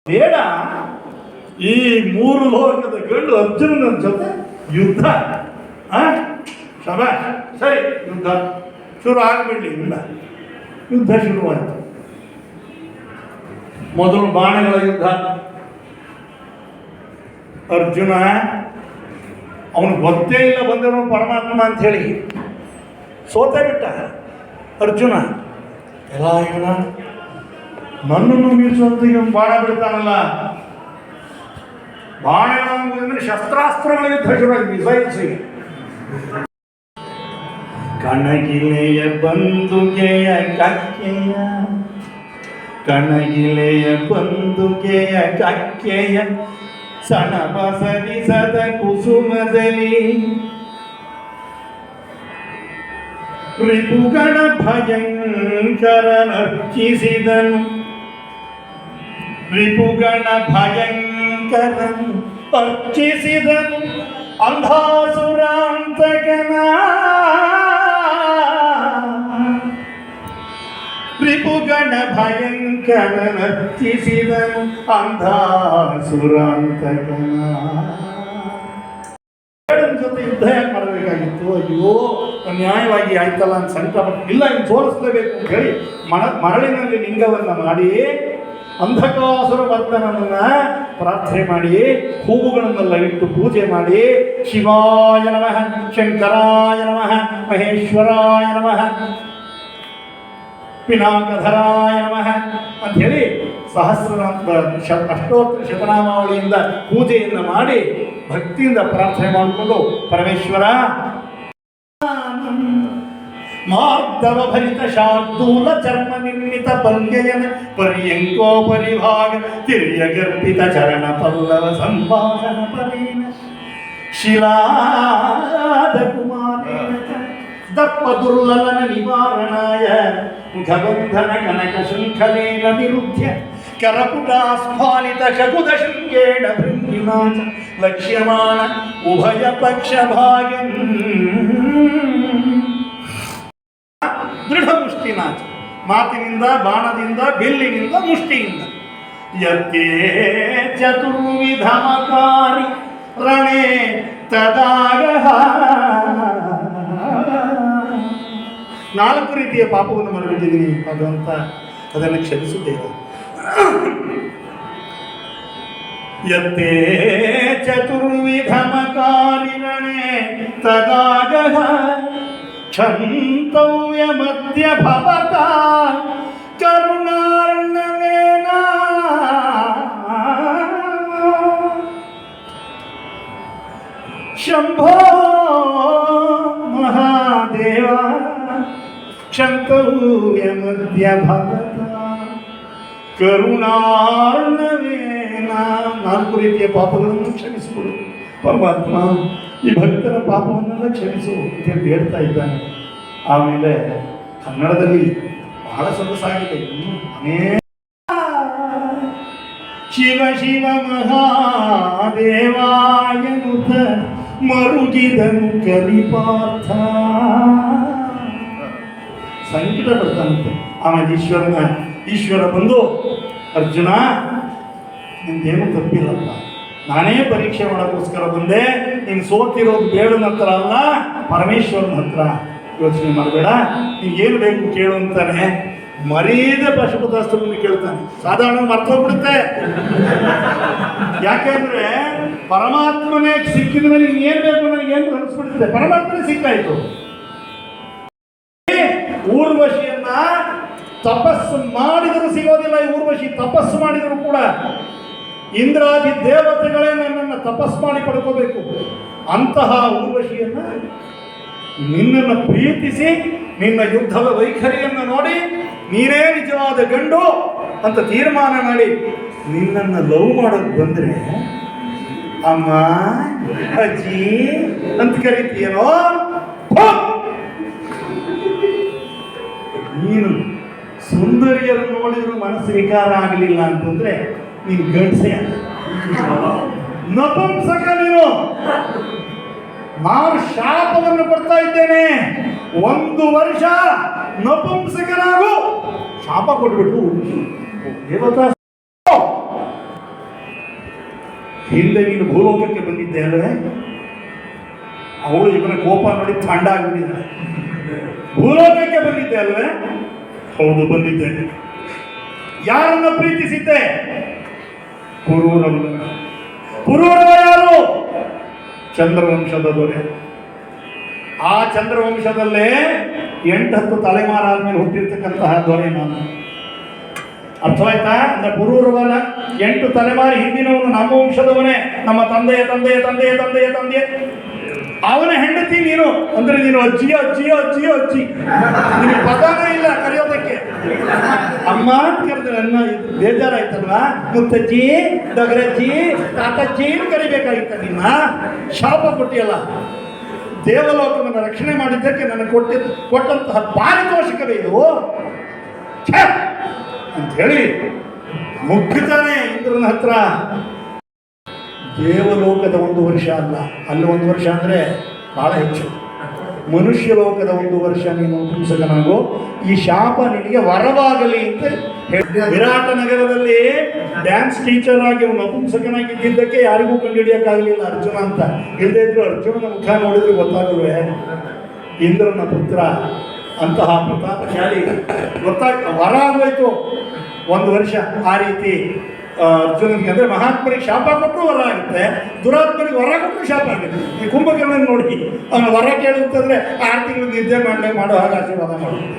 ಬೇಡ. ಈ ಮೂರು ಲೋಕದ ಗಂಡು ಅರ್ಜುನನ ಜೊತೆ ಯುದ್ಧ. ಶಬಾಷ್, ಸರಿ, ಯುದ್ಧ ಶುರು ಆಗ್ಬಿಡ್ಲಿ. ಇಲ್ಲ, ಯುದ್ಧ ಶುರುವಾಯಿತು. ಮೊದಲು ಬಾಣಗಳ ಯುದ್ಧ. ಅರ್ಜುನ ಅವನು ಗೊತ್ತೇ ಇಲ್ಲ ಬಂದವನು ಪರಮಾತ್ಮ ಅಂತ ಹೇಳಿ ಸೋತೆ ಬಿಟ್ಟ. ಅರ್ಜುನ ಎಲ್ಲ ಇವನ ನನ್ನನ್ನು ಮೀರಿಸುವಂತ ಇವನು ಬಾಣ ಬಿಡ್ತಾನಲ್ಲ. ಬಾಣಗಳ ಶಸ್ತ್ರಾಸ್ತ್ರಗಳ ಯುದ್ಧ ಶುರುವಾಗಿ ಮಿಸೈಲ್ಸ್. ಕಣಗಿಲೆಯ ಬಂದುಗೆಯ ಕಕ್ಕೆಯ, ಕಣಗಿಲೆಯ ಬಂದುಗೆಯ ಕಕ್ಕೆಯ ಸಣಬಸರಿಸದ ಕುಸುಮದಲ್ಲಿ ರಿಪುಗಣ ಭಯಂಕರ ನರ್ಚಿಸಿದನು. ರಿಪುಗಣ ಭಯಂಕರ ಅರ್ಚಿಸಿದನು ಅಂಧಾಸುರಾಂತಕನ. ರಿಪುಗಣ ಭಯಂಕರ ನರ್ಚಿಸಿದನು ಅಂಧಾಸುರಾಂತಕನ. ಜೊತೆ ಯುದ್ಧ ಯಾಕೆ ಮಾಡಬೇಕಾಗಿತ್ತು? ಅಯ್ಯೋ, ಅನ್ಯಾಯವಾಗಿ ಆಯ್ತಲ್ಲ ಅಂತ ಸಂಕಟಪಟ್ಟು, ಇಲ್ಲ ಇನ್ನು ಸೋಲಿಸಲೇಬೇಕು ಅಂತ ಹೇಳಿ ಮರಳಿನಲ್ಲಿ ಲಿಂಗವನ್ನು ಮಾಡಿ ಅಂಧಕಾಸುರ ವರ್ಧನನನ್ನು ಪ್ರಾರ್ಥನೆ ಮಾಡಿ ಹೂವುಗಳನ್ನೆಲ್ಲ ಇಟ್ಟು ಪೂಜೆ ಮಾಡಿ ಶಿವಾಯ ನಮಃ, ಶಂಕರಾಯ ನಮಃ, ಮಹೇಶ್ವರಾಯ ನಮಃ, ಪಿನಾಕಧರಾಯ ನಮಃ ಅಂಥೇಳಿ ಅಷ್ಟೋತ್ತರ ಶತನಾಮಾವಳಿಯಿಂದ ಪೂಜೆಯನ್ನು ಮಾಡಿ ಭಕ್ತಿಯಿಂದ ಪ್ರಾರ್ಥನೆ ಮಾಡಿಕೊಂಡು ಪರಮೇಶ್ವರ ಮಾರ್ಧವ ಭರಿತ ಶಾರ್ದೂಲ ಚರ್ಮ ನಿರ್ಮಿತ ಪಲ್ಯಯನ ಪರ್ಯಂಕೋ ಪರಿಭಾಗ ತಿರ್ಯ ಗರ್ಭಿತ ಚರಣ ಪಲ್ಲವ ಸಂಭಾಷಣ ಪರೇನ ಶಿಲಾದ ಕುಮಾರೇನ ದಪ್ಪ ದುರ್ಲಲನ ನಿವಾರಣಾಯ ಮುಖಬಂಧನ ಕನಕ ಶೃಂಖಲೇನ ವಿರುದ್ಧ ಕರಪುಟಾಸ್ಫಾಲಿತ ಶಕುದ ಶೃಂಗೇಣ ಭೃಂಗಿನಾಚ ಲಕ್ಷ್ಯಮಾಣ ಉಭಯ ಪಕ್ಷ ಭಾಗ್ಯಂ ದೃಢ ಮುಷ್ಟಿನಾಚ. ಮಾತಿನಿಂದ, ಬಾಣದಿಂದ, ಬಿಲ್ಲಿನಿಂದ, ಮುಷ್ಟಿಯಿಂದ. ಯತ್ತೇ ಚತುರ್ವಿಧಮಕಾರಿ ರಣೇ ತದಾಗಹ. 4 ರೀತಿಯ ಪಾಪವನ್ನು ಮಾಡಿಬಿಟ್ಟಿದ್ದೀನಿ ಭಗವಂತ, ಅದನ್ನು ಕ್ಷಮಿಸುತ್ತೇವೆ. ಯತ್ತೇ ಚತುರ್ವಿಧಮಕಾರಿ ರಣೇ ತದಾಗಹ ಕ್ಷಂತವ್ಯ ಮಧ್ಯ ಭವತ ಕರುಣಾರ್ಣವೇನ. ಶಂಭೋ ಮಹಾದೇವ ಕ್ಷಂತವ್ಯ ಮಧ್ಯ ಭವತ ಕರುಣಾರ್ಣವೇನ. 4 ರೀತಿಯ ಪಾಪಗಳನ್ನು ಕ್ಷಮಿಸಿಕೊಡು ಪರಮಾತ್ಮ, ಈ ಭಕ್ತರ ಪಾಪವನ್ನೆಲ್ಲ ಕ್ಷಮಿಸು ಅಂತ ಹೇಳ್ತಾ ಇದ್ದಾನೆ. ಆಮೇಲೆ ಕನ್ನಡದಲ್ಲಿ ಬಹಳ ಸೊಗಸಾಗಿದೆ. ಶಿವ ಶಿವ ಮಹಾದೇವಾಯನುತ ಮರುಗಿದನು ಕಲಿಪಾರ್ಥ. ಸಂಕಟ ಪಡ್ತಾನಂತೆ. ಆಮೇಲೆ ಈಶ್ವರ ಬಂದು, ಅರ್ಜುನ ನಿಂದೇನು ತಪ್ಪಿಲ್ಲಪ್ಪ, ನಾನೇ ಪರೀಕ್ಷೆ ಮಾಡೋಕ್ಕೋಸ್ಕರ ಬಂದೆ. ನೀನು ಸೋತಿರೋದು ಬೇಡನ ಹತ್ರ ಅಲ್ಲ, ಪರಮೇಶ್ವರನ ಹತ್ರ. ಯೋಚನೆ ಮಾಡಬೇಡ, ನಿಂಗೇನು ಬೇಕು ಕೇಳು ಅಂತಾನೆ. ಮರೀದ ಪಶುಪತಾಸ್ತ್ರವನ್ನು ಕೇಳ್ತಾನೆ. ಸಾಧಾರಣ ಮರ್ತೋಗ್ಬಿಡುತ್ತೆ. ಯಾಕೆಂದ್ರೆ ಪರಮಾತ್ಮನೇ ಸಿಕ್ಕಿದ ಮೇಲೆ ಇನ್ನೇನು ಬೇಕು ನನಗೇನು ಅನಿಸ್ಬಿಡುತ್ತೆ. ಪರಮಾತ್ಮನೇ ಸಿಕ್ಕಾಯ್ತು. ಊರ್ವಶಿಯನ್ನ ತಪಸ್ಸು ಮಾಡಿದರೂ ಸಿಗೋದಿಲ್ಲ. ಈ ಊರ್ವಶಿ ತಪಸ್ಸು ಮಾಡಿದರೂ ಕೂಡ ಇಂದ್ರಾದಿ ದೇವತೆಗಳೇ ನನ್ನನ್ನು ತಪಸ್ಸು ಮಾಡಿ ಪಡ್ಕೋಬೇಕು. ಅಂತಹ ಊರ್ವಶಿಯನ್ನ ನಿನ್ನನ್ನು ಪ್ರೀತಿಸಿ ನಿನ್ನ ಯುದ್ಧದ ವೈಖರಿಯನ್ನು ನೋಡಿ ನೀನೇ ನಿಜವಾದ ಗಂಡು ಅಂತ ತೀರ್ಮಾನ ಮಾಡಿ ನಿನ್ನನ್ನು ಲವ್ ಮಾಡೋಕ್ಕೆ ಬಂದರೆ ಅಮ್ಮ ಅಜ್ಜಿ ಅಂತ ಕರಿತೀಯನೋ. ನೀನು ಸುಂದರಿಯರು ನೋಡಿದ್ರು ಮನಸ್ಸು ವಿಕಾರ ಆಗಲಿಲ್ಲ ಅಂತಂದ್ರೆ ನೀನು ಗಂಡಸೆ, ನಪುಂಸಕ ನೀನು. ನಾನು ಶಾಪವನ್ನು ಕೊಡ್ತಾ ಇದ್ದೇನೆ. 1 ವರ್ಷ ನಪುಂಸಕನಾಗು. ಶಾಪ ಕೊಟ್ಬಿಟ್ಟು ದೇವತಾ ಹಿಂದೆ ನೀನು ಭೂಲೋಕಕ್ಕೆ ಬಂದಿದ್ದೆ ಅಲ್ವೇ? ಅವಳು ಇವನ ಕೋಪ ನೋಡಿ ಥಂಡ ಆಗಿಬಿಟ್ಟಿದ್ದಾಳೆ. ಭೂಲೋಕಕ್ಕೆ ಬಂದಿದ್ದೆ ಅಲ್ವೇ? ಹೌದು, ಬಂದಿದ್ದೆ. ಯಾರನ್ನ ಪ್ರೀತಿಸಿದ್ದೆ? ಪುರೂರವನ. ಪುರೂರವ ಯಾರು? ಚಂದ್ರವಂಶದ ದೊರೆ. ಆ ಚಂದ್ರವಂಶದಲ್ಲೇ 8-10 ತಲೆಮಾರಾದ್ಮೇಲೆ ಹುಟ್ಟಿರ್ತಕ್ಕಂತಹ ದೊರೆ ನಾನು. ಅರ್ಥವಾಯ್ತಾ? ಅಂದ್ರೆ ಪುರೂರವನ 8 ತಲೆಮಾರಿ ಹಿಂದಿನವನು ನಮ್ಮ ವಂಶದವನೇ, ನಮ್ಮ ತಂದೆಯ ತಂದೆಯ ತಂದೆಯ ತಂದೆಯ ತಂದೆಯ ಅವನ ಹೆಂಡತಿ ನೀನು. ಅಂದ್ರೆ ನೀನು ಅಜ್ಜಿಯ ಅಜ್ಜಿಯ ಅಜ್ಜಿಯ ಅಜ್ಜಿ. ನಿನಗೆ ಪದನೇ ಇಲ್ಲ ಕರೆಯೋದಕ್ಕೆ. ಅಮ್ಮ ಅಂತ ಕರೆದ್ರೆ ನನ್ನ ಬೇಜಾರಾಯ್ತಲ್ವಾ? ಮುತ್ತಜ್ಜಿ, ದಗರಜ್ಜಿ, ತಾತಜ್ಜಿ ಕರಿಬೇಕಾಗಿತ್ತ. ನಿನ್ನ ಶಾಪ ಕೊಟ್ಟಿಯಲ್ಲ. ದೇವಲೋಕವನ್ನು ರಕ್ಷಣೆ ಮಾಡಿದ್ದಕ್ಕೆ ನನಗೆ ಕೊಟ್ಟಂತಹ ಪಾರಿತೋಷಿಕವೇ ಇದು ಅಂಥೇಳಿ ಮುಗ್ಗುತ್ತಾನೆ ಇಂದ್ರನ ಹತ್ರ. ದೇವಲೋಕದ 1 ವರ್ಷ ಅಲ್ಲ, ಅಲ್ಲಿ 1 ವರ್ಷ ಅಂದರೆ ಭಾಳ ಹೆಚ್ಚು. ಮನುಷ್ಯ ಲೋಕದ 1 ವರ್ಷ ನೀನು ಪುಂಸಕನಾಗೋ, ಈ ಶಾಪ ನಿನಗೆ ವರವಾಗಲಿ ಅಂತ ಹೇಳಿ. ವಿರಾಟ ನಗರದಲ್ಲಿ ಡ್ಯಾನ್ಸ್ ಟೀಚರ್ ಆಗಿ ಅವನು ನಪುಂಸಕನಾಗಿದ್ದಕ್ಕೆ ಯಾರಿಗೂ ಕಂಡುಹಿಡಿಯೋಕ್ಕಾಗಲಿಲ್ಲ ಅರ್ಜುನ ಅಂತ. ಇಲ್ಲದೇ ಇದ್ರು ಅರ್ಜುನನ ಮುಖ ನೋಡಿದ್ರೆ ಗೊತ್ತಾಗಲ್ವೇ ಇಂದ್ರನ ಪುತ್ರ ಅಂತಹ ಪ್ರತಾಪಶಾಲಿ. ವರ ಆಗೋಯ್ತು 1 ವರ್ಷ. ಆ ರೀತಿ ಅರ್ಜುನಿಗೆ ಅಂದರೆ ಮಹಾತ್ಮರಿಗೆ ಶಾಪ ಕೊಟ್ಟರು ವರ ಆಗುತ್ತೆ, ದುರಾತ್ಮರಿಗೆ ವರ ಕೊಟ್ಟರು ಶಾಪ ಆಗುತ್ತೆ. ಈ ಕುಂಭಕರ್ಣನ ನೋಡಿ ಅವನು ವರ ಕೇಳುತ್ತಂದರೆ 6 ತಿಂಗಳು ನಿದ್ದೆ ಮಾಡೋ ಹಾಗೆ ಆಶೀರ್ವಾದ ಮಾಡುತ್ತೆ.